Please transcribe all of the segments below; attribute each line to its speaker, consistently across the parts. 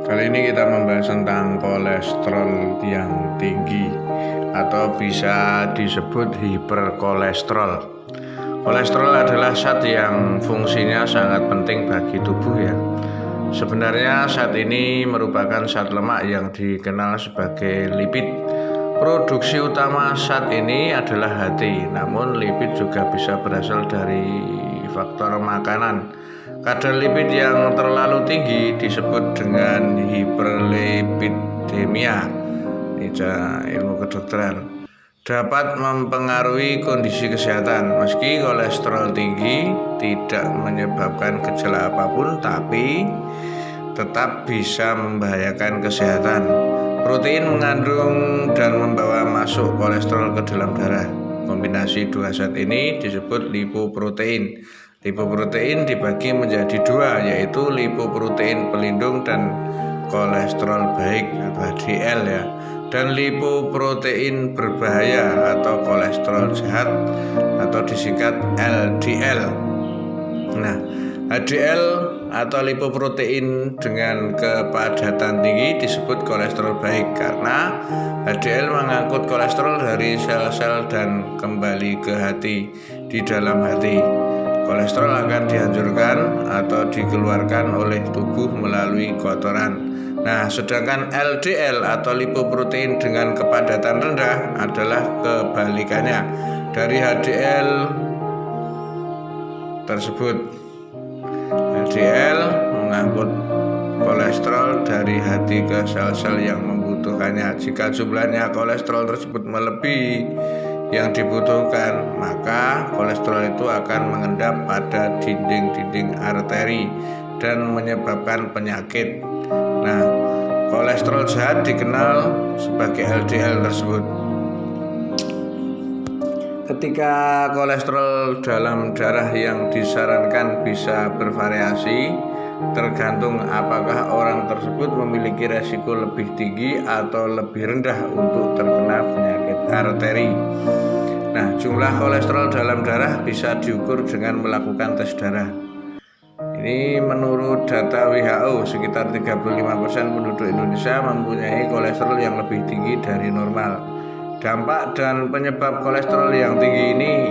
Speaker 1: Kali ini kita membahas tentang kolesterol yang tinggi atau bisa disebut hiperkolesterol. Kolesterol adalah zat yang fungsinya sangat penting bagi tubuh ya. Sebenarnya zat ini merupakan zat lemak yang dikenal sebagai lipid. Produksi utama zat ini adalah hati, namun lipid juga bisa berasal dari faktor makanan. Kadar lipid yang terlalu tinggi disebut dengan hiperlipidemia. Ini ilmu kedokteran. Dapat mempengaruhi kondisi kesehatan. Meski kolesterol tinggi tidak menyebabkan gejala apapun, tapi tetap bisa membahayakan kesehatan. Protein mengandung dan membawa masuk kolesterol ke dalam darah. Kombinasi dua zat ini disebut lipoprotein. Lipoprotein dibagi menjadi dua, yaitu lipoprotein pelindung dan kolesterol baik atau HDL ya, dan lipoprotein berbahaya atau kolesterol jahat atau disingkat LDL. Nah, HDL atau lipoprotein dengan kepadatan tinggi disebut kolesterol baik karena HDL mengangkut kolesterol dari sel-sel dan kembali ke hati di dalam hati. Kolesterol akan dihancurkan atau dikeluarkan oleh tubuh melalui kotoran. Nah, sedangkan LDL atau lipoprotein dengan kepadatan rendah adalah kebalikannya dari HDL tersebut. HDL mengangkut kolesterol dari hati ke sel-sel yang membutuhkannya. Jika jumlahnya kolesterol tersebut melebihi yang dibutuhkan, maka kolesterol itu akan mengendap pada dinding-dinding arteri dan menyebabkan penyakit. Nah, kolesterol jahat dikenal sebagai LDL tersebut. Ketika kolesterol dalam darah yang disarankan bisa bervariasi tergantung apakah orang tersebut memiliki resiko lebih tinggi atau lebih rendah untuk terkena penyakit arteri. Nah, jumlah kolesterol dalam darah bisa diukur dengan melakukan tes darah. Ini menurut data WHO, sekitar 35% penduduk Indonesia mempunyai kolesterol yang lebih tinggi dari normal. Dampak dan penyebab kolesterol yang tinggi ini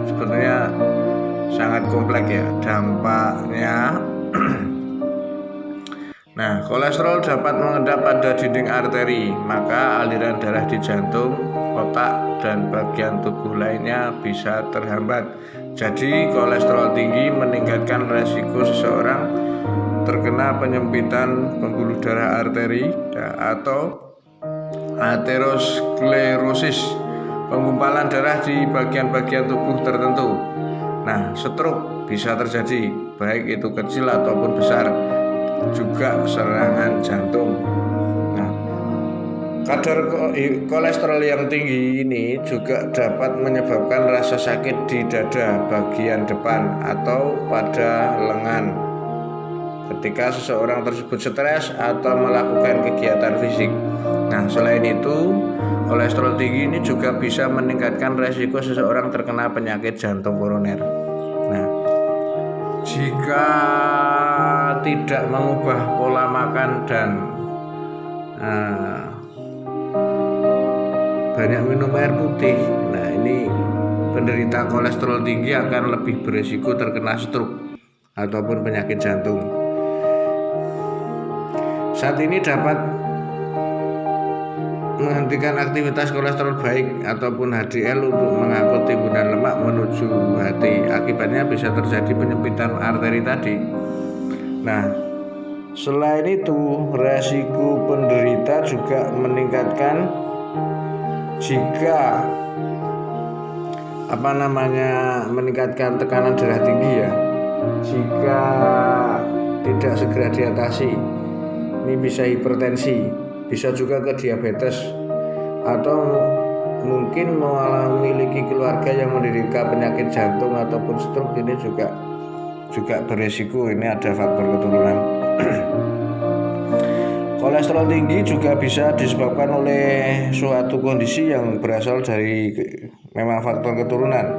Speaker 1: sebenarnya sangat kompleks ya dampaknya. Nah, kolesterol dapat mengendap pada dinding arteri, maka aliran darah di jantung, otak, dan bagian tubuh lainnya bisa terhambat. Jadi, kolesterol tinggi meningkatkan resiko seseorang terkena penyempitan pembuluh darah arteri atau aterosklerosis, penggumpalan darah di bagian-bagian tubuh tertentu. Nah, stroke bisa terjadi, baik itu kecil ataupun besar, juga serangan jantung. Nah, kadar kolesterol yang tinggi ini juga dapat menyebabkan rasa sakit di dada bagian depan atau pada lengan ketika seseorang tersebut stres atau melakukan kegiatan fisik. Nah, selain itu, kolesterol tinggi ini juga bisa meningkatkan resiko seseorang terkena penyakit jantung koroner. Nah, jika tidak mengubah pola makan dan banyak minum air putih, nah ini penderita kolesterol tinggi akan lebih berisiko terkena stroke ataupun penyakit jantung. Saat ini dapat menghentikan aktivitas kolesterol baik ataupun HDL untuk mengangkut timbunan lemak menuju hati. Akibatnya bisa terjadi penyempitan arteri tadi. Nah, selain itu resiko penderita juga meningkatkan jika meningkatkan tekanan darah tinggi ya. Jika tidak segera diatasi, ini bisa hipertensi, bisa juga ke diabetes, atau mungkin memiliki keluarga yang menderita penyakit jantung ataupun stroke. Ini juga beresiko, ini ada faktor keturunan. Kolesterol tinggi juga bisa disebabkan oleh suatu kondisi yang berasal dari memang faktor keturunan.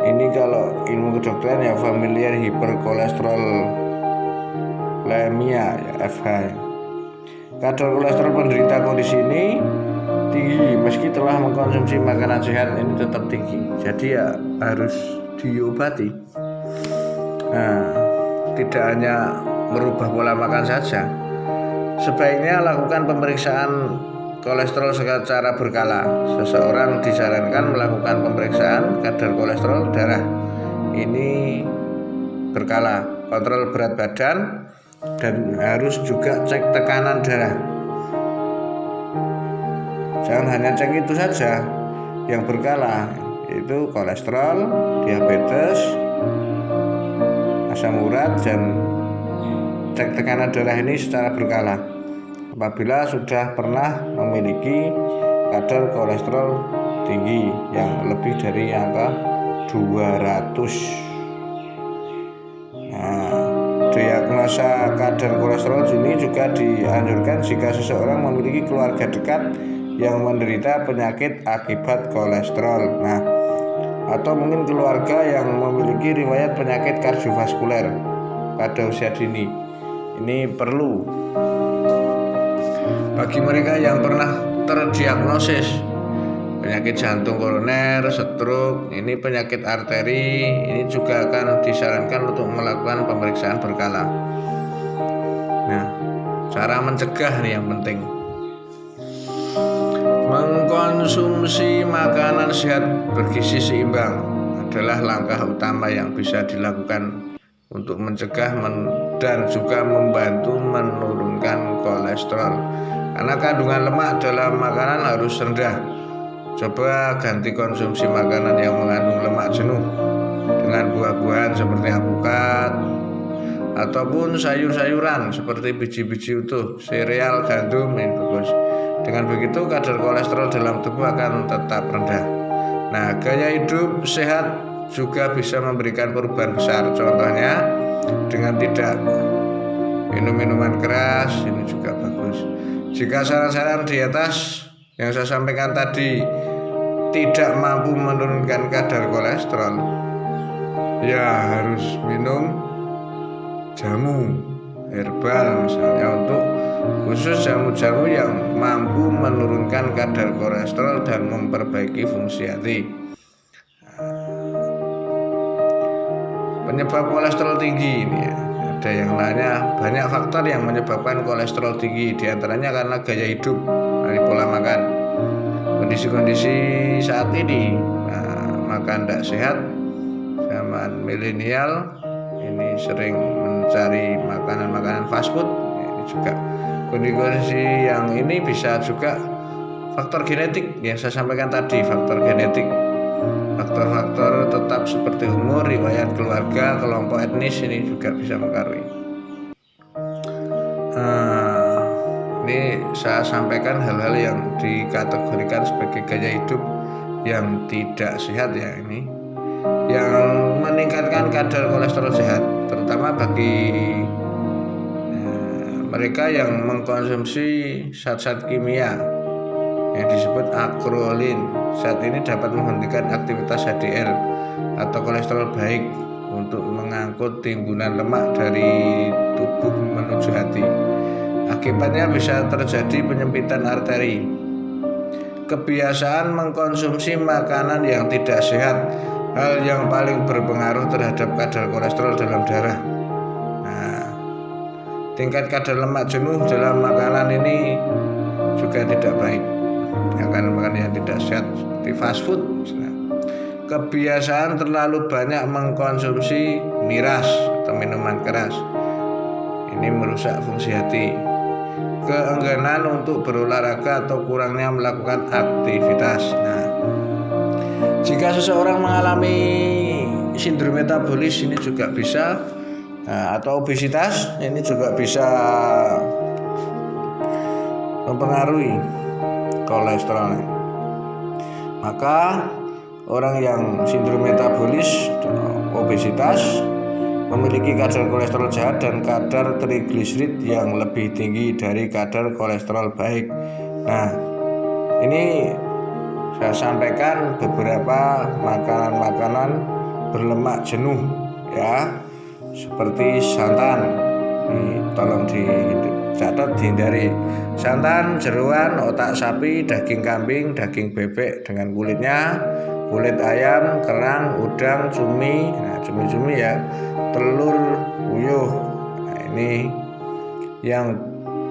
Speaker 1: Ini kalau ilmu kedokteran ya familiar hyperkolesterolemia ya, FH. Kadar kolesterol penderita kondisi ini tinggi meski telah mengkonsumsi makanan sehat, ini tetap tinggi. Jadi ya harus diobati. Nah, tidak hanya merubah pola makan saja, sebaiknya lakukan pemeriksaan kolesterol secara berkala. Seseorang disarankan melakukan pemeriksaan kadar kolesterol darah ini berkala, kontrol berat badan, dan harus juga cek tekanan darah. Jangan hanya cek itu saja yang berkala, yaitu kolesterol, diabetes, asam urat, dan cek tekanan darah ini secara berkala. Apabila sudah pernah memiliki kadar kolesterol tinggi yang lebih dari angka 200. Nah, diagnosa kadar kolesterol ini juga dianjurkan jika seseorang memiliki keluarga dekat yang menderita penyakit akibat kolesterol. Nah, atau mungkin keluarga yang memiliki riwayat penyakit kardiovaskuler pada usia dini. Ini perlu bagi mereka yang pernah terdiagnosis penyakit jantung koroner, stroke, ini penyakit arteri, ini juga akan disarankan untuk melakukan pemeriksaan berkala. Nah, cara mencegah nih yang penting. Mengkonsumsi makanan sehat bergizi seimbang adalah langkah utama yang bisa dilakukan untuk mencegah dan juga membantu menurunkan kolesterol. Karena kandungan lemak dalam makanan harus rendah. Coba ganti konsumsi makanan yang mengandung lemak jenuh dengan buah-buahan seperti alpukat ataupun sayur-sayuran seperti biji-biji utuh, sereal, gandum, ini bagus. Dengan begitu kadar kolesterol dalam tubuh akan tetap rendah. Nah, gaya hidup sehat juga bisa memberikan perubahan besar. Contohnya dengan tidak minum minuman keras, ini juga bagus. Jika saran-saran di atas yang saya sampaikan tadi tidak mampu menurunkan kadar kolesterol, ya harus minum jamu herbal misalnya, untuk khusus jamu-jamu yang mampu menurunkan kadar kolesterol dan memperbaiki fungsi hati. Penyebab kolesterol tinggi ini ya, ada yang lainnya, banyak faktor yang menyebabkan kolesterol tinggi, diantaranya karena gaya hidup, dari pola makan. Kondisi-kondisi saat ini, makan tidak sehat, zaman milenial ini sering mencari makanan-makanan fast food, ini juga kondisi yang ini bisa juga faktor genetik yang saya sampaikan tadi, faktor genetik. Faktor-faktor tetap seperti umur, riwayat keluarga, kelompok etnis, ini juga bisa mempengaruhi. Ini saya sampaikan hal-hal yang dikategorikan sebagai gaya hidup yang tidak sehat ya, ini yang meningkatkan kadar kolesterol sehat, terutama bagi mereka yang mengkonsumsi zat-zat kimia yang disebut akrolin. Zat ini dapat menghentikan aktivitas HDL atau kolesterol baik untuk mengangkut timbunan lemak dari tubuh menuju hati. Akibatnya bisa terjadi penyempitan arteri. Kebiasaan mengkonsumsi makanan yang tidak sehat, hal yang paling berpengaruh terhadap kadar kolesterol dalam darah. Nah, tingkat kadar lemak jenuh dalam makanan ini juga tidak baik. Makanan yang tidak sehat seperti fast food. Kebiasaan terlalu banyak mengkonsumsi miras atau minuman keras, ini merusak fungsi hati. Keengganan untuk berolahraga atau kurangnya melakukan aktivitas. Nah, jika seseorang mengalami sindrom metabolis, ini juga bisa, atau obesitas, ini juga bisa mempengaruhi kolesterol. Maka orang yang sindrom metabolis, obesitas, memiliki kadar kolesterol jahat dan kadar trigliserid yang lebih tinggi dari kadar kolesterol baik. Nah, ini saya sampaikan beberapa makanan-makanan berlemak jenuh ya, seperti santan. Ini tolong catat dihindari. Santan, jeroan, otak sapi, daging kambing, daging bebek dengan kulitnya, kulit ayam, kerang, udang, cumi, nah cumi-cumi ya, telur, puyuh. Nah, ini yang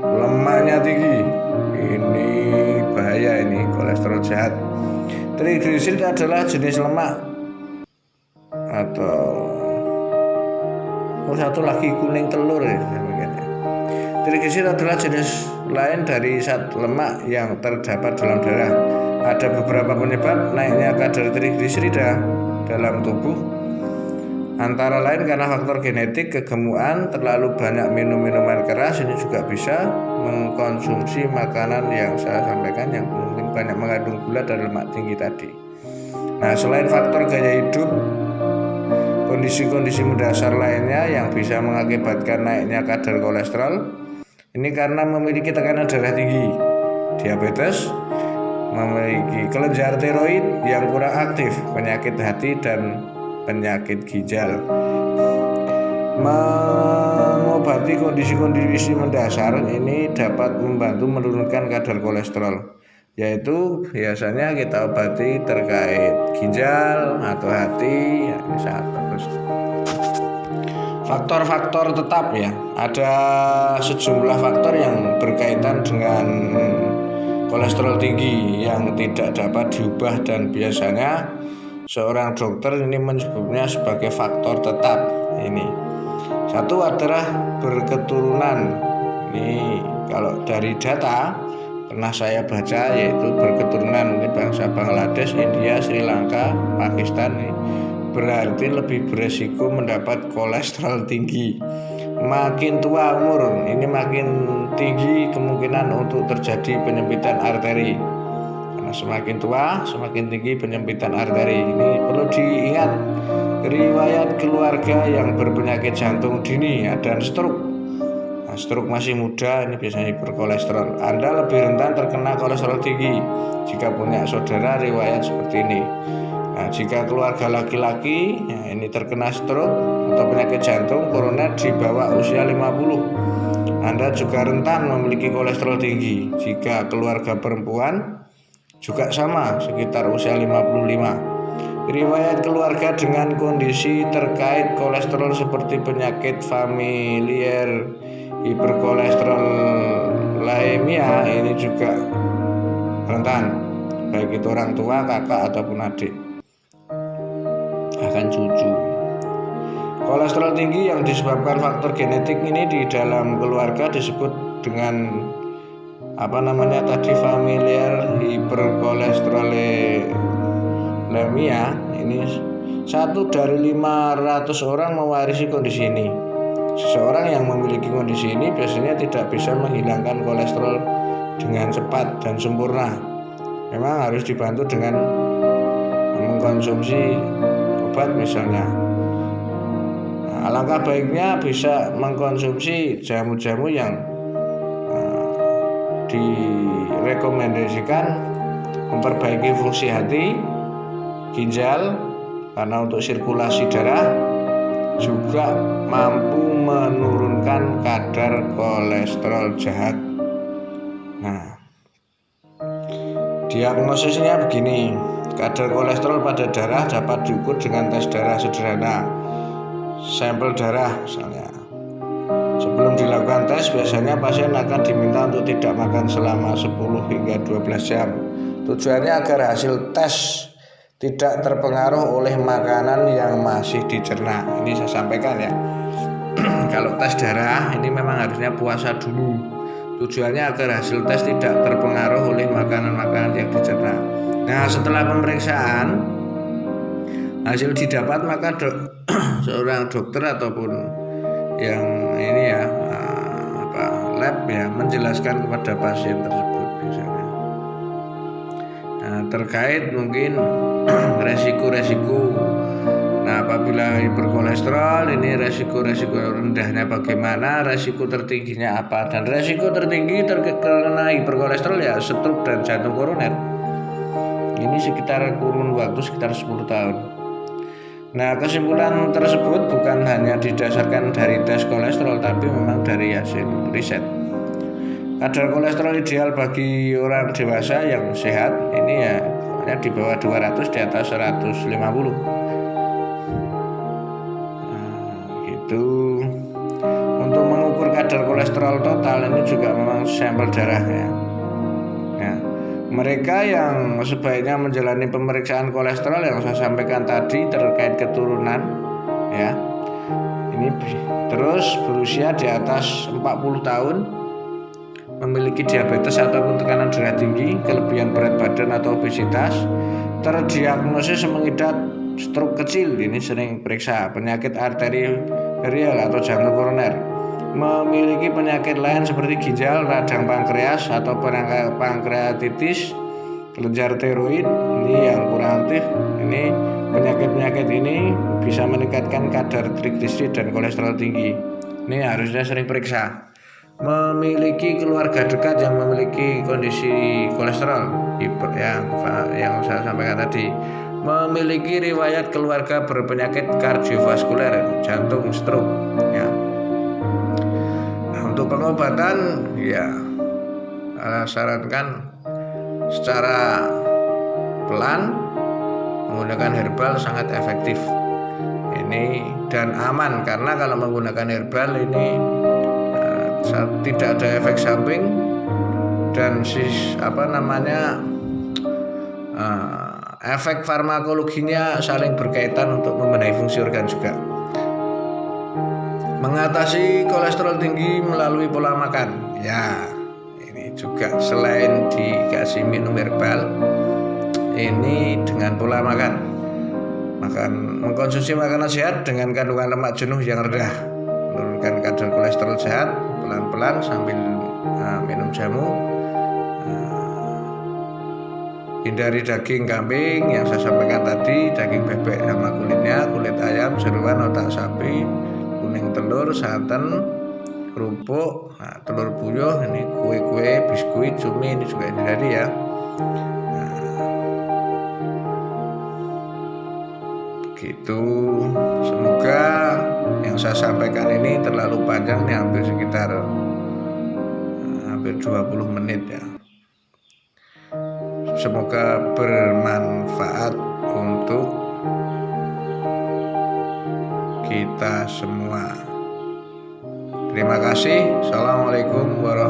Speaker 1: lemaknya tinggi, ini bahaya, ini kolesterol jahat. Trigliserid adalah jenis lemak atau satu lagi kuning telur ya. Trigliserid adalah jenis lain dari zat lemak yang terdapat dalam darah. Ada beberapa penyebab naiknya kadar trigliserida dalam tubuh, antara lain karena faktor genetik, kegemukan, terlalu banyak minum minuman keras. Ini juga bisa mengkonsumsi makanan yang saya sampaikan yang mungkin banyak mengandung gula dan lemak tinggi tadi. Nah, selain faktor gaya hidup, kondisi-kondisi mendasar lainnya yang bisa mengakibatkan naiknya kadar kolesterol ini karena memiliki tekanan darah tinggi, diabetes, memiliki kelenjar tiroid yang kurang aktif, penyakit hati dan penyakit ginjal. Mengobati kondisi-kondisi mendasar ini dapat membantu menurunkan kadar kolesterol, yaitu biasanya kita obati terkait ginjal atau hati, ya, ini sangat bagus. Faktor-faktor tetap ya, ada sejumlah faktor yang berkaitan dengan kolesterol tinggi yang tidak dapat diubah dan biasanya seorang dokter ini menyebutnya sebagai faktor tetap. Ini satu adalah berketurunan. Ini kalau dari data pernah saya baca, yaitu berketurunan mungkin bangsa Bangladesh, India, Sri Lanka, Pakistan, ini berarti lebih beresiko mendapat kolesterol tinggi. Makin tua umur ini makin tinggi kemungkinan untuk terjadi penyempitan arteri. Karena semakin tua semakin tinggi penyempitan arteri. Ini perlu diingat, riwayat keluarga yang berpenyakit jantung dini dan stroke. Nah, stroke masih muda ini biasanya berkolesterol. Anda lebih rentan terkena kolesterol tinggi jika punya saudara riwayat seperti ini. Nah, jika keluarga laki-laki ya, ini terkena stroke atau penyakit jantung koroner di bawah usia 50, Anda juga rentan memiliki kolesterol tinggi. Jika keluarga perempuan juga sama, sekitar usia 55. Riwayat keluarga dengan kondisi terkait kolesterol seperti penyakit familiar hiperkolesterolemia ini juga rentan, baik itu orang tua, kakak ataupun adik, bahkan cucu. Kolesterol tinggi yang disebabkan faktor genetik ini di dalam keluarga disebut dengan tadi familiar hiperkolesterolemia. Ini 1 dari 500 orang mewarisi kondisi ini. Seseorang yang memiliki kondisi ini biasanya tidak bisa menghilangkan kolesterol dengan cepat dan sempurna. Memang harus dibantu dengan mengkonsumsi obat misalnya. Nah, alangkah baiknya bisa mengkonsumsi jamu-jamu yang direkomendasikan memperbaiki fungsi hati, ginjal, karena untuk sirkulasi darah, juga mampu menurunkan kadar kolesterol jahat. Nah, diagnosisnya begini. Kadar kolesterol pada darah dapat diukur dengan tes darah sederhana, sampel darah misalnya. Sebelum dilakukan tes, biasanya pasien akan diminta untuk tidak makan selama 10 hingga 12 jam. Tujuannya agar hasil tes tidak terpengaruh oleh makanan yang masih dicerna. Ini saya sampaikan ya. Kalau tes darah ini memang harusnya puasa dulu. Tujuannya agar hasil tes tidak terpengaruh oleh makanan-makanan yang dicerna. Nah, setelah pemeriksaan hasil didapat, maka seorang dokter ataupun yang ini ya lab ya menjelaskan kepada pasien tersebut misalnya. Nah, terkait mungkin resiko-resiko. Nah, apabila hiperkolesterol ini resiko-resiko rendahnya bagaimana, resiko tertingginya apa, dan resiko tertinggi terkena hiperkolesterol ya stroke dan jantung koroner. Ini sekitar kurun waktu sekitar 10 tahun. Nah, kesimpulan tersebut bukan hanya didasarkan dari tes kolesterol, tapi memang dari hasil riset. Kadar kolesterol ideal bagi orang dewasa yang sehat ini ya hanya di bawah 200, di atas 150. Gitu. Untuk mengukur kadar kolesterol total ini juga memang sampel darah ya. Mereka yang sebaiknya menjalani pemeriksaan kolesterol yang saya sampaikan tadi terkait keturunan ya. Ini terus berusia di atas 40 tahun, memiliki diabetes ataupun tekanan darah tinggi, kelebihan berat badan atau obesitas, terdiagnosis mengidap stroke kecil, ini sering periksa, penyakit arterial atau jantung koroner, memiliki penyakit lain seperti ginjal, radang pankreas atau pankreatitis, kelenjar tiroid ini yang kurang aktif. Ini penyakit-penyakit ini bisa meningkatkan kadar trigliserid dan kolesterol tinggi. Ini harusnya sering periksa. Memiliki keluarga dekat yang memiliki kondisi kolesterol yang saya sampaikan tadi. Memiliki riwayat keluarga berpenyakit kardiovaskuler, jantung, stroke ya. Nah, untuk pengobatan ya saya sarankan secara pelan menggunakan herbal sangat efektif ini dan aman, karena kalau menggunakan herbal ini tidak ada efek samping dan efek farmakologinya saling berkaitan untuk membenahi fungsi organ juga. Mengatasi kolesterol tinggi melalui pola makan ya, ini juga selain dikasih minum herbal, ini dengan pola makan mengkonsumsi makanan sehat dengan kandungan lemak jenuh yang rendah, menurunkan kadar kolesterol sehat pelan-pelan sambil minum jamu. Hindari daging kambing yang saya sampaikan tadi, daging bebek sama kulitnya, kulit ayam, jeruan, otak sapi, kuning telur, santan, kerupuk, telur puyuh, ini kue-kue, biskuit, cumi ini juga hindari ya. Gitu. Semoga yang saya sampaikan ini terlalu panjang, ini hampir 20 menit ya. Semoga bermanfaat untuk kita semua. Terima kasih. Assalamualaikum warahmatullahi wabarakatuh.